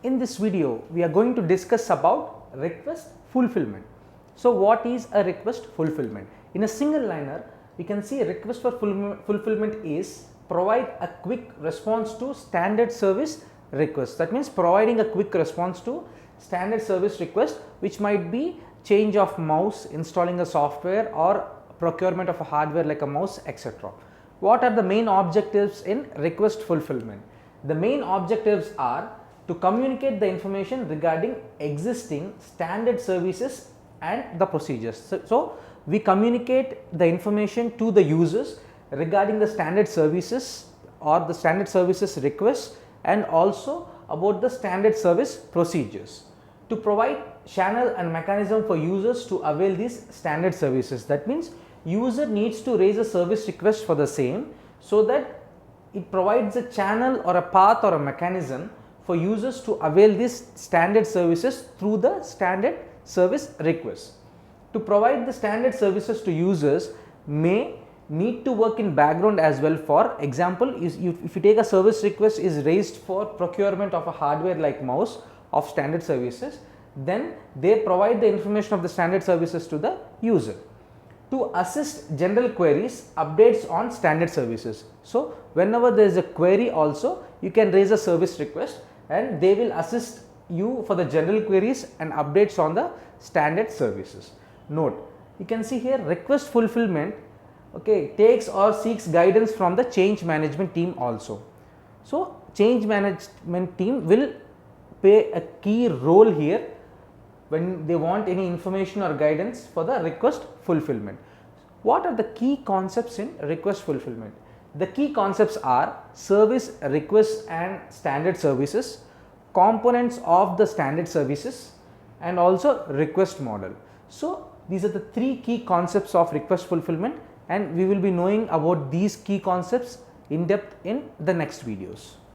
In this video, we are going to discuss about request fulfillment. So what is a request fulfillment? In a single liner, we can see a request for fulfillment is provide a quick response to standard service request. That means providing a quick response to standard service request, which might be change of mouse, installing a software, or procurement of a hardware like a mouse, etc. What are the main objectives in request fulfillment? The main objectives are to communicate the information regarding existing standard services and the procedures. So we communicate the information to the users regarding the standard services or the standard services requests, and also about the standard service procedures, to provide channel and mechanism for users to avail these standard services. That means user needs to raise a service request for the same, so that it provides a channel or a path or a mechanism for users to avail these standard services through the standard service request. To provide the standard services to users may need to work in background as well. For example, if you take a service request is raised for procurement of a hardware like mouse of standard services, then they provide the information of the standard services to the user. To assist general queries, updates on standard services. So whenever there is a query also, you can raise a service request and they will assist you for the general queries and updates on the standard services. Note, you can see here request fulfillment takes or seeks guidance from the change management team also. So change management team will play a key role here when they want any information or guidance for the request fulfillment. What are the key concepts in request fulfillment? The key concepts are service requests and standard services, components of the standard services, and also request model. So these are the three key concepts of request fulfillment, and we will be knowing about these key concepts in depth in the next videos.